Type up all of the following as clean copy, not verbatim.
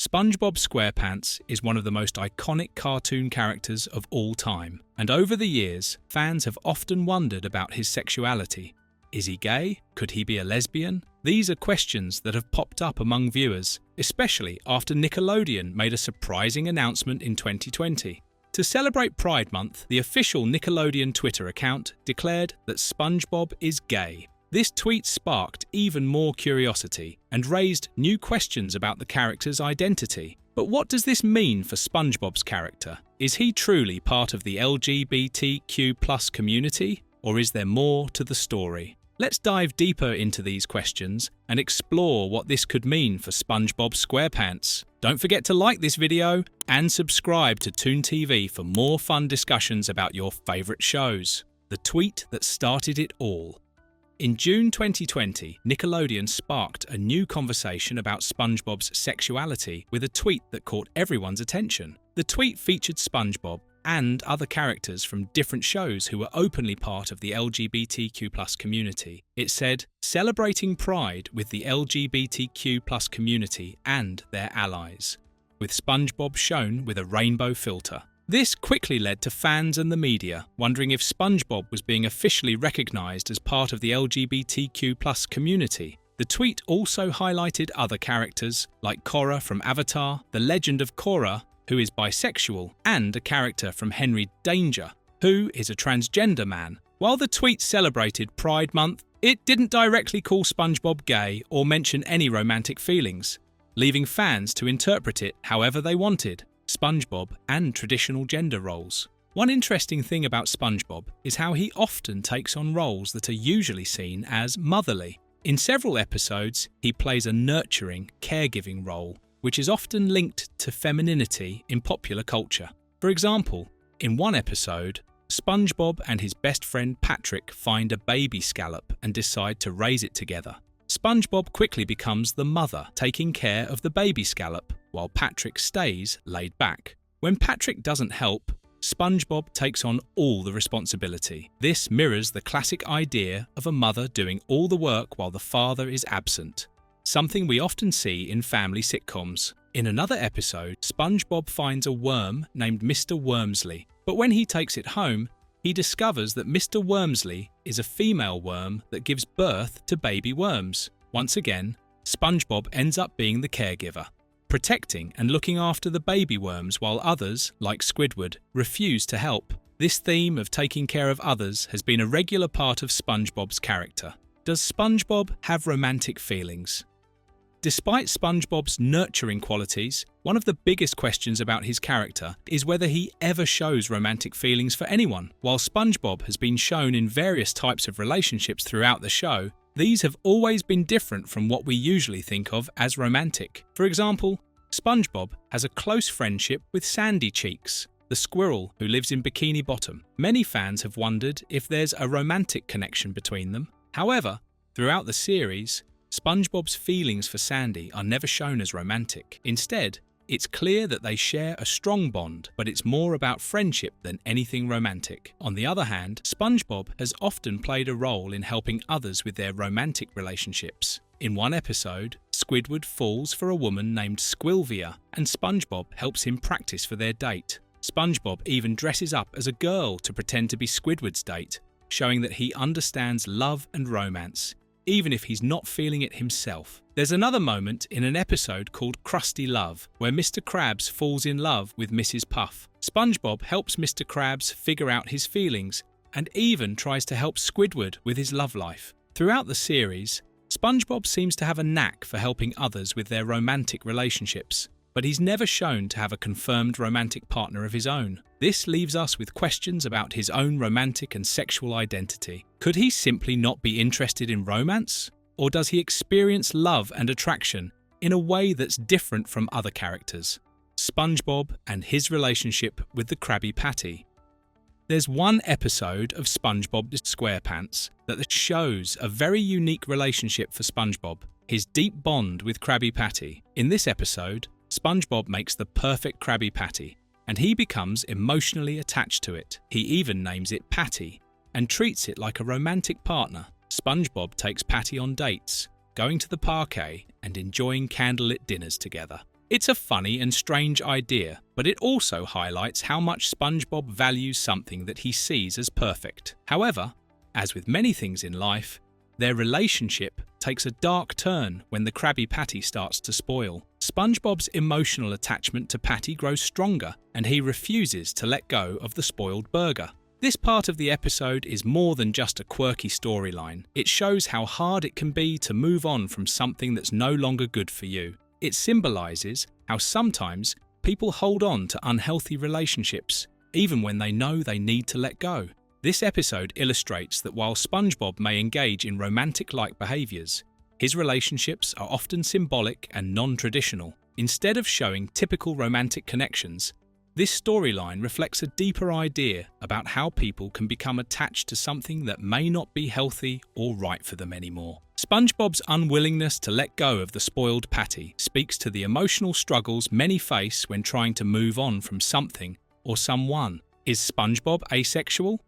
SpongeBob SquarePants is one of the most iconic cartoon characters of all time, and over the years, fans have often wondered about his sexuality. Is he gay? Could he be a lesbian? These are questions that have popped up among viewers, especially after Nickelodeon made a surprising announcement in 2020. To celebrate Pride Month, the official Nickelodeon Twitter account declared that SpongeBob is gay. This tweet sparked even more curiosity and raised new questions about the character's identity. But what does this mean for SpongeBob's character? Is he truly part of the LGBTQ+ community, or is there more to the story? Let's dive deeper into these questions and explore what this could mean for SpongeBob SquarePants. Don't forget to like this video and subscribe to Toon TV for more fun discussions about your favourite shows. The tweet that started it all. In June 2020, Nickelodeon sparked a new conversation about SpongeBob's sexuality with a tweet that caught everyone's attention. The tweet featured SpongeBob and other characters from different shows who were openly part of the LGBTQ+ community. It said, "Celebrating Pride with the LGBTQ+ community and their allies," with SpongeBob shown with a rainbow filter. This quickly led to fans and the media wondering if SpongeBob was being officially recognised as part of the LGBTQ+ community. The tweet also highlighted other characters like Korra from Avatar, the Legend of Korra, who is bisexual, and a character from Henry Danger, who is a transgender man. While the tweet celebrated Pride Month, it didn't directly call SpongeBob gay or mention any romantic feelings, leaving fans to interpret it however they wanted. SpongeBob and traditional gender roles. One interesting thing about SpongeBob is how he often takes on roles that are usually seen as motherly. In several episodes, he plays a nurturing, caregiving role, which is often linked to femininity in popular culture. For example, in one episode, SpongeBob and his best friend Patrick find a baby scallop and decide to raise it together. SpongeBob quickly becomes the mother, taking care of the baby scallop, while Patrick stays laid back. When Patrick doesn't help, SpongeBob takes on all the responsibility. This mirrors the classic idea of a mother doing all the work while the father is absent, something we often see in family sitcoms. In another episode, SpongeBob finds a worm named Mr. Wormsley, but when he takes it home, he discovers that Mr. Wormsley is a female worm that gives birth to baby worms. Once again, SpongeBob ends up being the caregiver, protecting and looking after the baby worms while others, like Squidward, refuse to help. This theme of taking care of others has been a regular part of SpongeBob's character. Does SpongeBob have romantic feelings? Despite SpongeBob's nurturing qualities, one of the biggest questions about his character is whether he ever shows romantic feelings for anyone. While SpongeBob has been shown in various types of relationships throughout the show, these have always been different from what we usually think of as romantic. For example, SpongeBob has a close friendship with Sandy Cheeks, the squirrel who lives in Bikini Bottom. Many fans have wondered if there's a romantic connection between them. However, throughout the series, SpongeBob's feelings for Sandy are never shown as romantic. Instead, it's clear that they share a strong bond, but it's more about friendship than anything romantic. On the other hand, SpongeBob has often played a role in helping others with their romantic relationships. In one episode, Squidward falls for a woman named Squilvia, and SpongeBob helps him practice for their date. SpongeBob even dresses up as a girl to pretend to be Squidward's date, showing that he understands love and romance, even if he's not feeling it himself. There's another moment in an episode called Krusty Love, where Mr. Krabs falls in love with Mrs. Puff. SpongeBob helps Mr. Krabs figure out his feelings, and even tries to help Squidward with his love life. Throughout the series, SpongeBob seems to have a knack for helping others with their romantic relationships, but he's never shown to have a confirmed romantic partner of his own. This leaves us with questions about his own romantic and sexual identity. Could he simply not be interested in romance? Or does he experience love and attraction in a way that's different from other characters? SpongeBob and his relationship with the Krabby Patty. There's one episode of SpongeBob SquarePants that shows a very unique relationship for SpongeBob, his deep bond with Krabby Patty. In this episode, SpongeBob makes the perfect Krabby Patty, and he becomes emotionally attached to it. He even names it Patty, and treats it like a romantic partner. SpongeBob takes Patty on dates, going to the parquet and enjoying candlelit dinners together. It's a funny and strange idea, but it also highlights how much SpongeBob values something that he sees as perfect. However, as with many things in life, their relationship takes a dark turn when the Krabby Patty starts to spoil. SpongeBob's emotional attachment to Patty grows stronger, and he refuses to let go of the spoiled burger. This part of the episode is more than just a quirky storyline. It shows how hard it can be to move on from something that's no longer good for you. It symbolizes how sometimes people hold on to unhealthy relationships, even when they know they need to let go. This episode illustrates that while SpongeBob may engage in romantic-like behaviors, his relationships are often symbolic and non-traditional. Instead of showing typical romantic connections, this storyline reflects a deeper idea about how people can become attached to something that may not be healthy or right for them anymore. SpongeBob's unwillingness to let go of the spoiled Patty speaks to the emotional struggles many face when trying to move on from something or someone. Is SpongeBob asexual?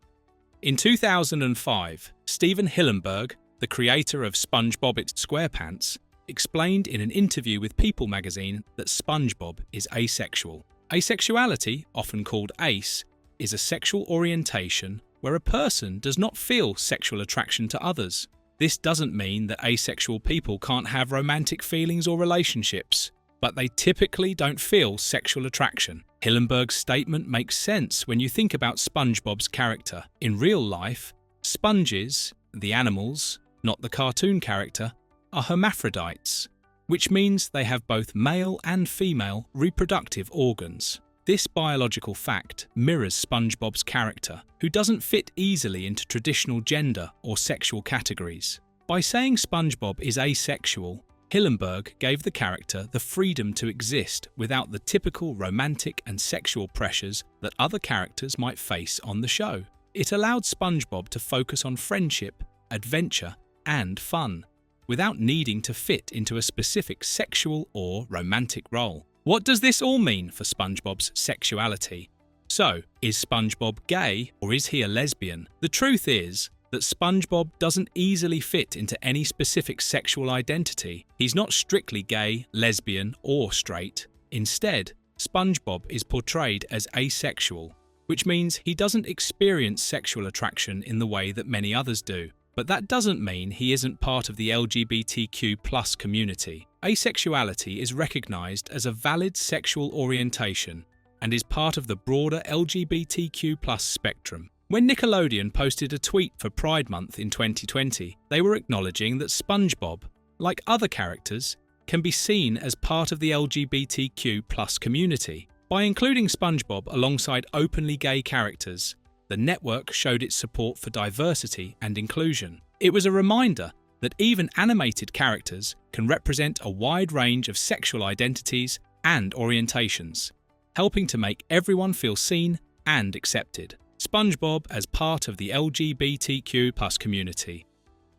In 2005, Stephen Hillenburg, the creator of SpongeBob SquarePants, explained in an interview with People magazine that SpongeBob is asexual. Asexuality, often called ace, is a sexual orientation where a person does not feel sexual attraction to others. This doesn't mean that asexual people can't have romantic feelings or relationships, but they typically don't feel sexual attraction. Hillenburg's statement makes sense when you think about SpongeBob's character. In real life, sponges, the animals, not the cartoon character, are hermaphrodites, which means they have both male and female reproductive organs. This biological fact mirrors SpongeBob's character, who doesn't fit easily into traditional gender or sexual categories. By saying SpongeBob is asexual, Hillenburg gave the character the freedom to exist without the typical romantic and sexual pressures that other characters might face on the show. It allowed SpongeBob to focus on friendship, adventure, and fun, without needing to fit into a specific sexual or romantic role. What does this all mean for SpongeBob's sexuality? So, is SpongeBob gay or is he a lesbian? The truth is that SpongeBob doesn't easily fit into any specific sexual identity. He's not strictly gay, lesbian, or straight. Instead, SpongeBob is portrayed as asexual, which means he doesn't experience sexual attraction in the way that many others do. But that doesn't mean he isn't part of the LGBTQ+ community. Asexuality is recognized as a valid sexual orientation and is part of the broader LGBTQ+ spectrum. When Nickelodeon posted a tweet for Pride Month in 2020, they were acknowledging that SpongeBob, like other characters, can be seen as part of the LGBTQ+ community. By including SpongeBob alongside openly gay characters, the network showed its support for diversity and inclusion. It was a reminder that even animated characters can represent a wide range of sexual identities and orientations, helping to make everyone feel seen and accepted. SpongeBob as part of the LGBTQ+ community.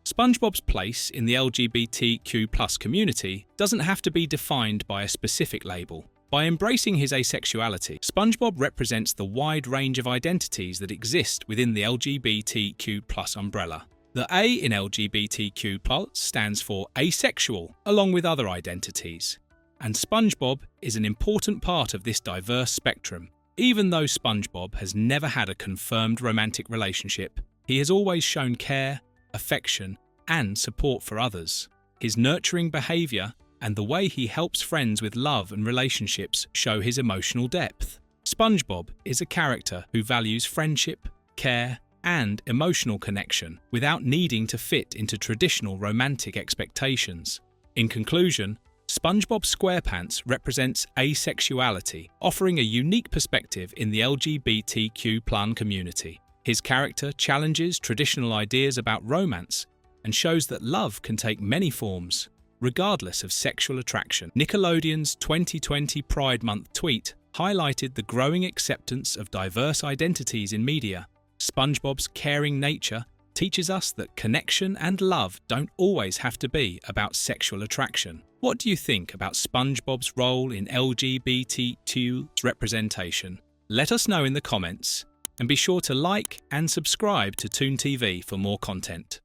SpongeBob's place in the LGBTQ+ community doesn't have to be defined by a specific label. By embracing his asexuality, SpongeBob represents the wide range of identities that exist within the LGBTQ+ umbrella. The A in LGBTQ+ stands for asexual, along with other identities. And SpongeBob is an important part of this diverse spectrum. Even though SpongeBob has never had a confirmed romantic relationship, he has always shown care, affection, and support for others. His nurturing behavior and the way he helps friends with love and relationships show his emotional depth. SpongeBob is a character who values friendship, care, and emotional connection without needing to fit into traditional romantic expectations. In conclusion, SpongeBob SquarePants represents asexuality, offering a unique perspective in the LGBTQ+ community. His character challenges traditional ideas about romance and shows that love can take many forms, regardless of sexual attraction. Nickelodeon's 2020 Pride Month tweet highlighted the growing acceptance of diverse identities in media. SpongeBob's caring nature teaches us that connection and love don't always have to be about sexual attraction. What do you think about SpongeBob's role in LGBTQ representation? Let us know in the comments, and be sure to like and subscribe to Toon TV for more content.